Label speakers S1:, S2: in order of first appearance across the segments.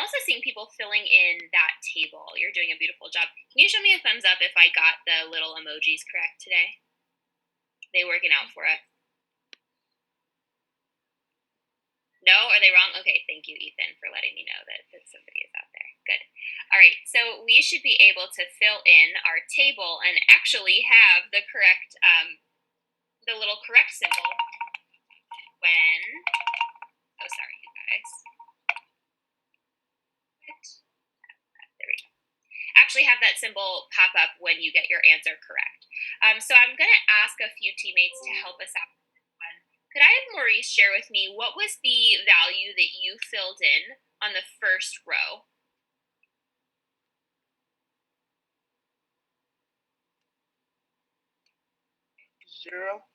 S1: also seeing people filling in that table. You're doing a beautiful job. Can you show me a thumbs up if I got the little emojis correct today? They working out for us? No? Are they wrong? Okay, thank you, Ethan, for letting me know that somebody is out there. Good. All right, so we should be able to fill in our table and actually have the correct, the little correct symbol when, oh, sorry, you guys. There we go. Actually have that symbol pop up when you get your answer correct. So I'm going to ask a few teammates to help us out. Could I have Maurice share with me what was the value that you filled in on the first row?
S2: 0.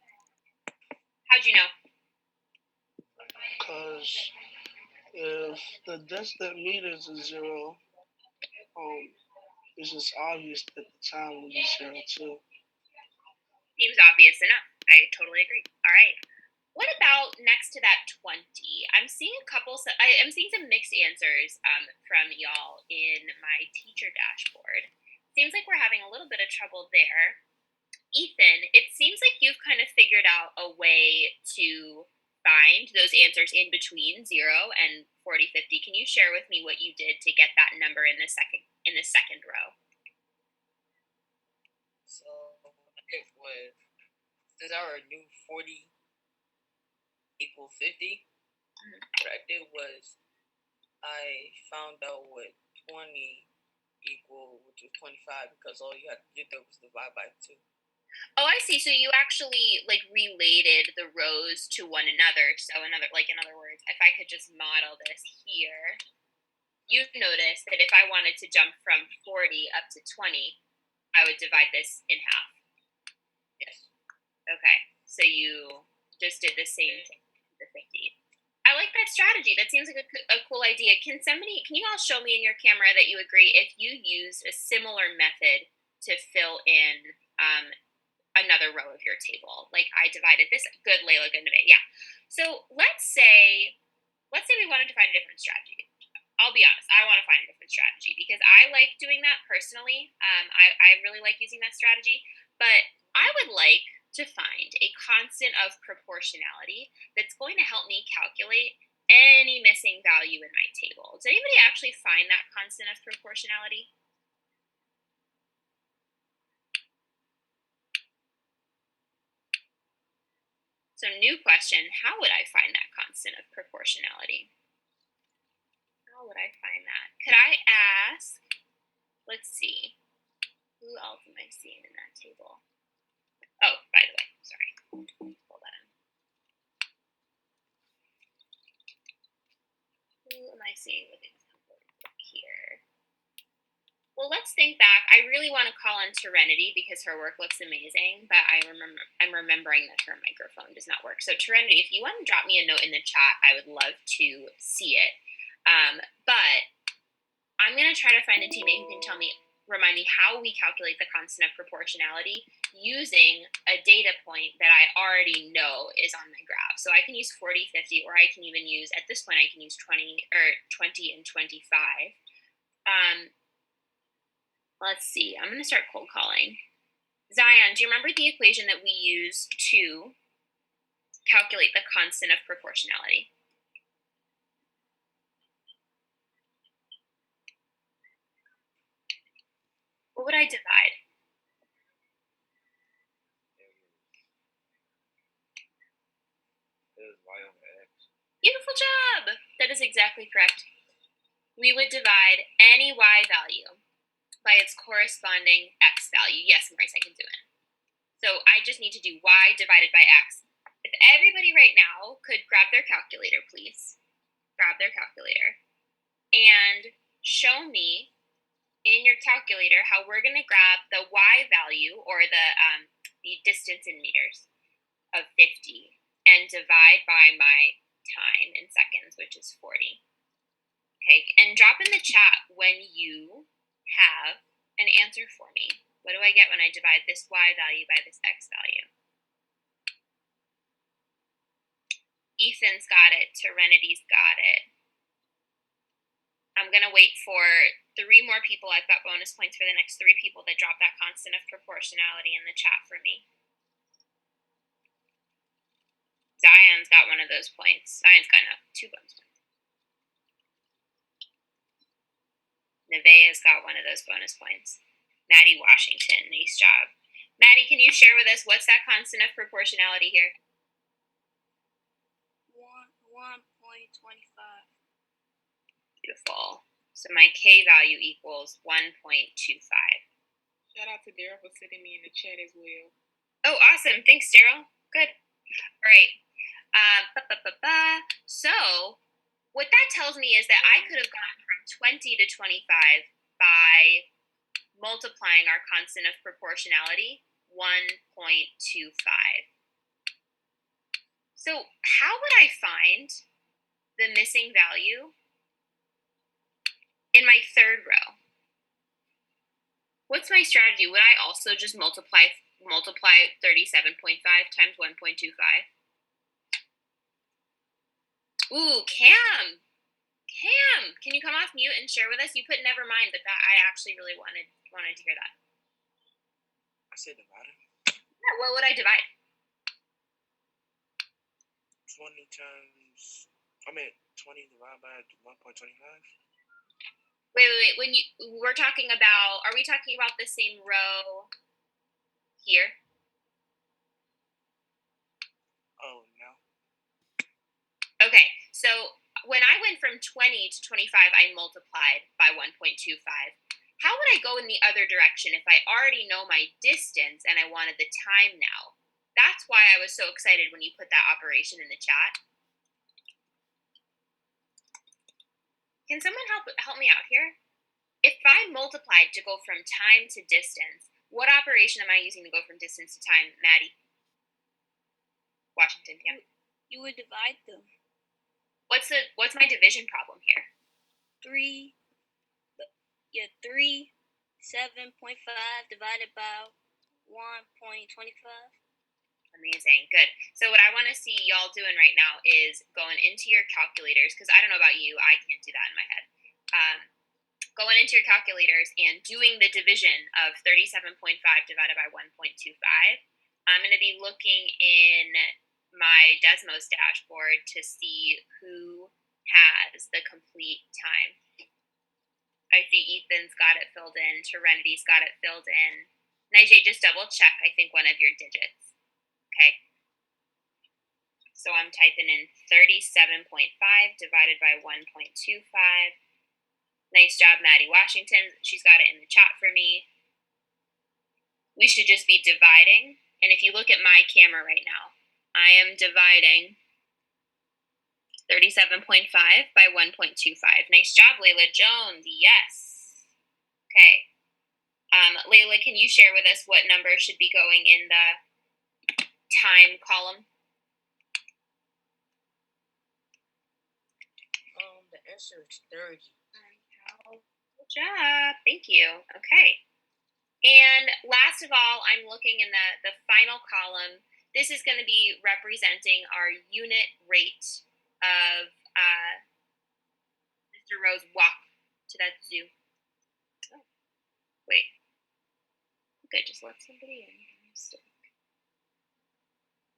S1: How'd you know?
S2: Because if the distant meters is 0, it's just obvious that the time will be 0 too.
S1: Seems obvious enough. I totally agree. All right. What about next to that 20? I'm seeing a couple. I'm seeing some mixed answers from y'all in my teacher dashboard. Seems like we're having a little bit of trouble there. Ethan, it seems like you've kind of figured out a way to find those answers in between 0 and 40, 50. Can you share with me what you did to get that number in the second row?
S3: So it was, since I knew 40 equal 50, what I did was I found out what 20 equal, which was 25, because all you had to do was divide by 2.
S1: Oh, I see. So you actually like related the rows to one another. So in other words, if I could just model this here, you notice that if I wanted to jump from 40 up to 20, I would divide this in half.
S3: Yes.
S1: Okay. So you just did the same thing to the 50. I like that strategy. That seems like a cool idea. Can you all show me in your camera that you agree if you used a similar method to fill in another row of your table? Like I divided this. Good, Layla, good debate. Yeah. So let's say we wanted to find a different strategy. I'll be honest, I want to find a different strategy because I like doing that personally. I really like using that strategy, but I would like to find a constant of proportionality that's going to help me calculate any missing value in my table. Does anybody actually find that constant of proportionality? So new question, how would I find that constant of proportionality? How would I find that? Could I ask, let's see, who else am I seeing in that table? Oh, by the way, sorry. Pull that in. Who am I seeing with examples here? Well, let's think back. I really want to call on Serenity because her work looks amazing, but I'm remembering that her microphone does not work. So Serenity, if you want to drop me a note in the chat, I would love to see it. But I'm going to try to find a teammate who can remind me how we calculate the constant of proportionality using a data point that I already know is on my graph. So I can use 40, 50, or I can even use, at this point, I can use 20 and 25. Let's see. I'm going to start cold calling. Zion, do you remember the equation that we use to calculate the constant of proportionality? What would I divide? Beautiful job! That is exactly correct. We would divide any y value by its corresponding x value. Yes, Maurice, I can do it. So I just need to do y divided by x. If everybody right now could grab their calculator, please. Grab their calculator. And show me in your calculator how we're going to grab the y value, or the distance in meters, of 50 and divide by my time in seconds, which is 40. Okay, and drop in the chat when you have an answer for me. What do I get when I divide this y value by this x value? Ethan's got it. Serenity's got it. I'm I'm going to wait for 3 more people. I've got bonus points for the next 3 people that drop that constant of proportionality in the chat for me. Zion's got one of those points. Zion's got 2 bonus points. Nevaeh's got one of those bonus points. Maddie Washington, nice job. Maddie, can you share with us what's that constant of proportionality here?
S4: 1.25.
S1: Beautiful. So my K value equals 1.25.
S5: Shout out to Daryl for sending me in the chat as well.
S1: Oh, awesome. Thanks, Daryl. Good. All right. So what that tells me is that I could have gone from 20 to 25 by multiplying our constant of proportionality, 1.25. So how would I find the missing value in my third row? What's my strategy? Would I also just multiply 37.5 times 1.25? Ooh, Cam, can you come off mute and share with us? You put never mind, but that I actually really wanted to hear that.
S6: I said divided.
S1: Yeah, what would I divide?
S6: 20 divided by 1.25.
S1: Wait. When we're talking about, are we talking about the same row here?
S6: Oh, no.
S1: Okay, so when I went from 20 to 25, I multiplied by 1.25. How would I go in the other direction if I already know my distance and I wanted the time now? That's why I was so excited when you put that operation in the chat. Can someone help me out here? If I multiplied to go from time to distance, what operation am I using to go from distance to time, Maddie? Washington, yeah.
S4: You would divide them.
S1: What's my division problem here?
S4: 7.5 divided by 1.25.
S1: Amazing. Good. So what I want to see y'all doing right now is going into your calculators, because I don't know about you, I can't do that in my head. Going into your calculators and doing the division of 37.5 divided by 1.25. I'm going to be looking in my Desmos dashboard to see who has the complete time. I see Ethan's got it filled in. Terenity's got it filled in. Nijay, just double check, I think, one of your digits. Okay. So I'm typing in 37.5 divided by 1.25. Nice job, Maddie Washington. She's got it in the chat for me. We should just be dividing. And if you look at my camera right now, I am dividing 37.5 by 1.25. Nice job, Layla Jones. Yes. Okay. Layla, can you share with us what number should be going in the time column?
S3: The answer is 30.
S1: Good job. Thank you. Okay. And last of all, I'm looking in the final column. This is going to be representing our unit rate of Mr. Rowe's walk to that zoo. Oh, wait. Okay, just let somebody in.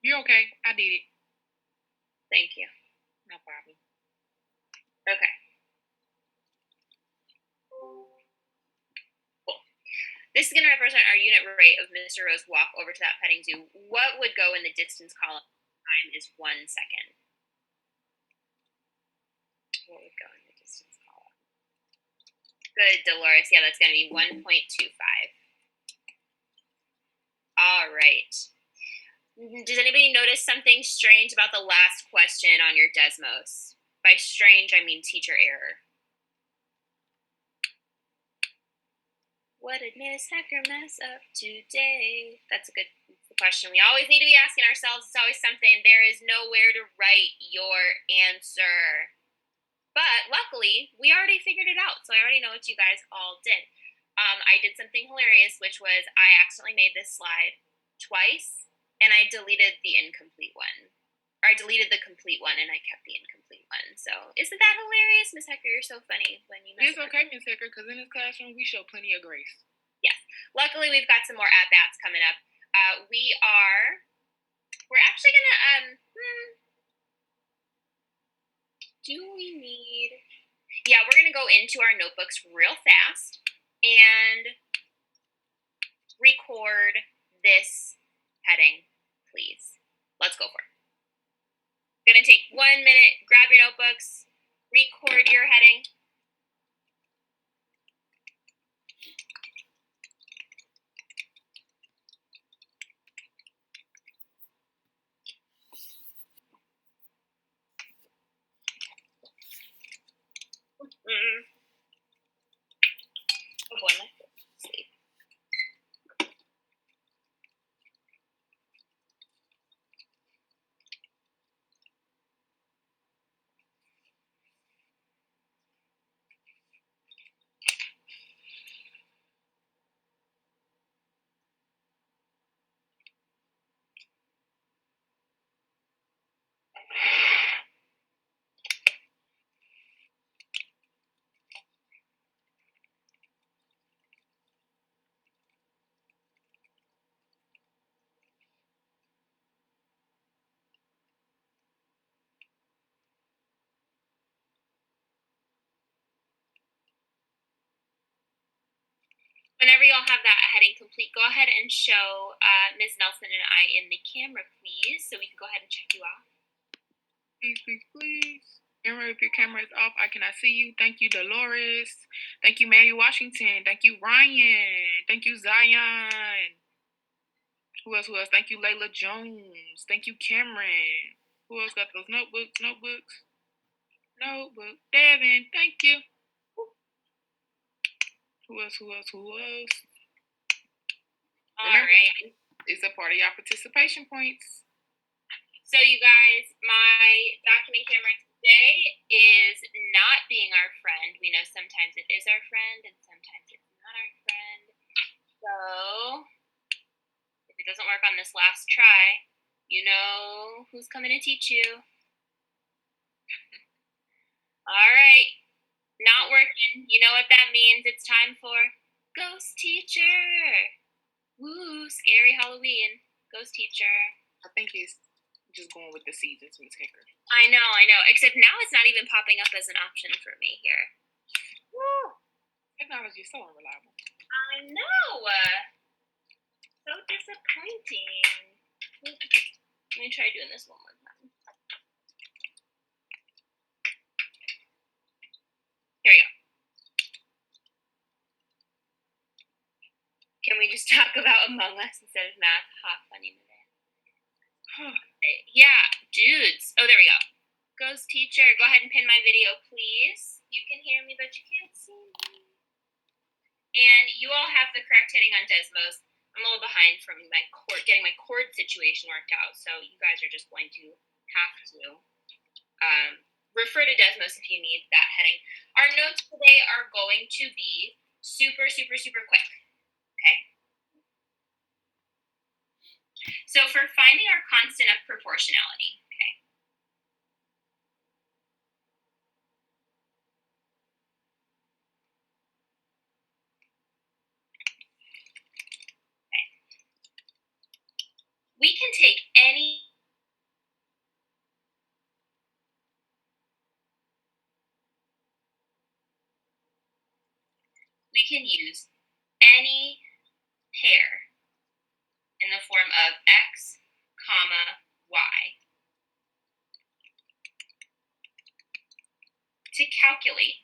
S5: You're okay. I did it.
S1: Thank you.
S5: No problem.
S1: Okay. Cool. This is going to represent our unit rate of Mr. Rowe's walk over to that petting zoo. What would go in the distance column? Time is 1 second. What would go in the distance column? Good, Dolores. Yeah, that's going to be 1.25. All right. Does anybody notice something strange about the last question on your Desmos? By strange, I mean teacher error. What did Miss Hekker mess up today? That's a good question. We always need to be asking ourselves. It's always something. There is nowhere to write your answer. But luckily, we already figured it out. So I already know what you guys all did. I did something hilarious, which was I accidentally made this slide twice, and I deleted the incomplete one. or I deleted the complete one and I kept the incomplete one. So isn't that hilarious, Miss Hekker? You're so funny when you mess
S5: It's
S1: up.
S5: okay, Miss Hekker, because in this classroom we show plenty of grace.
S1: Luckily, we've got some more at-bats coming up. We're actually gonna, do we need, yeah, we're gonna go into our notebooks real fast and record this heading, please. Let's go for it. Gonna take 1 minute, grab your notebooks, record your heading. Oh boy, my foot's asleep. Whenever y'all have that heading complete, go ahead and show Ms. Nelson and I in the camera, please, so we can go ahead and check you off.
S5: Please, please, please. Remember, if your camera is off, I cannot see you. Thank you, Dolores. Thank you, Mary Washington. Thank you, Ryan. Thank you, Zion. Who else? Thank you, Layla Jones. Thank you, Cameron. Who else got those notebooks? Notebook. Devin, thank you. Who else?
S1: All
S5: Remember,
S1: right.
S5: it's a part of your participation points.
S1: So, you guys, my document camera today is not being our friend. We know sometimes it is our friend and sometimes it's not our friend. So, if it doesn't work on this last try, you know who's coming to teach you. All right. Not working. You know what that means. It's time for Ghost Teacher. Woo, scary Halloween. Ghost Teacher.
S5: I think it's just going with the seasons, Miss Hekker.
S1: I know. Except now it's not even popping up as an option for me here.
S5: Woo! Technology is so unreliable.
S1: I know. So disappointing. Let me try doing this one more time. Here we go. Can we just talk about Among Us instead of math? Ha, funny minute. Yeah, dudes. Oh, there we go. Ghost Teacher, go ahead and pin my video, please. You can hear me, but you can't see me. And you all have the correct heading on Desmos. I'm a little behind from my getting my cord situation worked out, so you guys are just going to have to refer to Desmos if you need that heading. Our notes today are going to be super, super, super quick. Okay. So for finding our constant of proportionality, okay. We can take any we can use any pair in the form of x, comma, y to calculate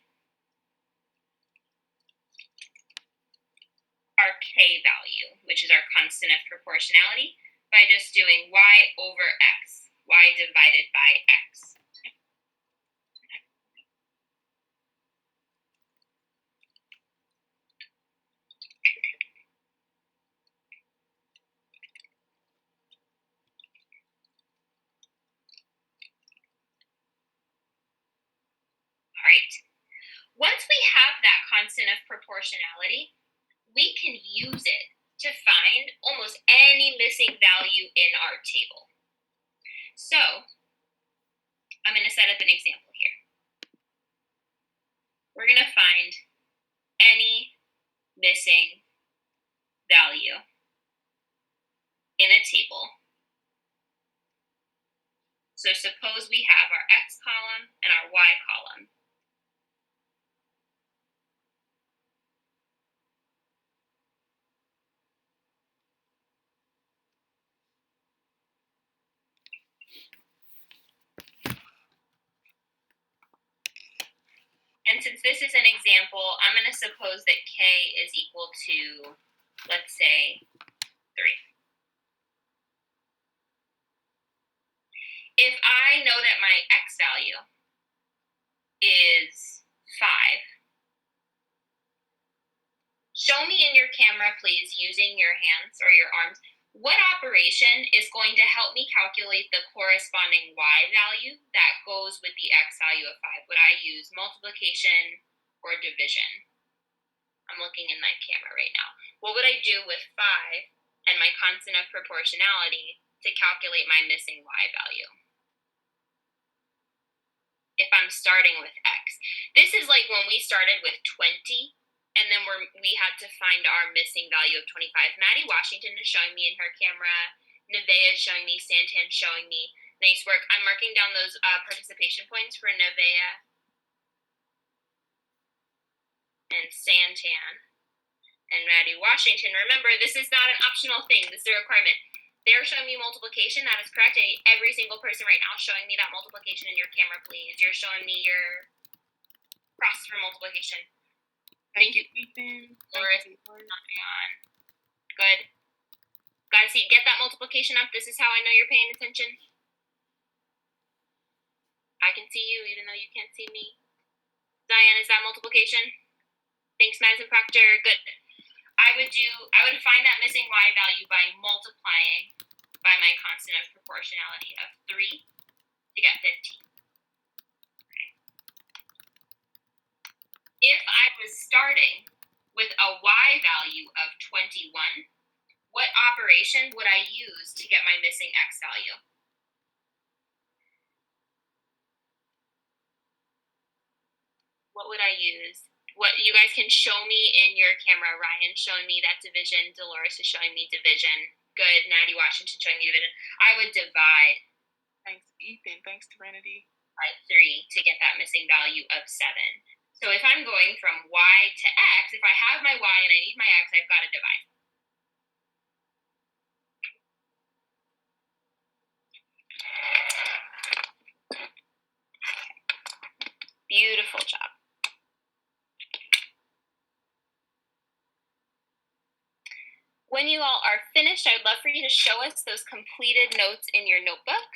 S1: our k value, which is our constant of proportionality, by just doing y over x, y divided by x. All right. Once we have that constant of proportionality, we can use it to find almost any missing value in our table. So I'm going to set up an example here. We're going to find any missing value in a table. So suppose we have our X column and our Y column. And since this is an example, I'm going to suppose that K is equal to, let's say, 3. If I know that my X value is 5, show me in your camera, please, using your hands or your arms, what operation is going to help me calculate the corresponding Y value that goes with the X value of 5? Would I use multiplication or division? I'm looking in my camera right now. What would I do with 5 and my constant of proportionality to calculate my missing Y value? If I'm starting with X. This is like when we started with 20, and then we had to find our missing value of 25. Maddie Washington is showing me in her camera. Nevaeh is showing me. Santan's showing me. Nice work. I'm marking down those participation points for Nevaeh and Santan and Maddie Washington. Remember, this is not an optional thing. This is a requirement. They're showing me multiplication. That is correct. I need every single person right now showing me that multiplication in your camera, please. You're showing me your cross for multiplication. Thank you,
S5: Ethan.
S1: Doris. Good. Guys, see, get that multiplication up. This is how I know you're paying attention. I can see you even though you can't see me. Diane, is that multiplication? Thanks, Madison Proctor. Good. I would find that missing Y value by multiplying by my constant of proportionality of 3 to get 15. If I was starting with a Y value of 21, what operation would I use to get my missing X value? What would I use? What you guys can show me in your camera. Ryan showing me that division. Dolores is showing me division. Good. Maddie Washington showing me division. I would divide.
S5: Thanks, Ethan. Thanks, Serenity.
S1: By 3 to get that missing value of 7. So if I'm going from Y to X, if I have my Y and I need my X, I've got to divide. Beautiful job. When you all are finished, I would love for you to show us those completed notes in your notebook.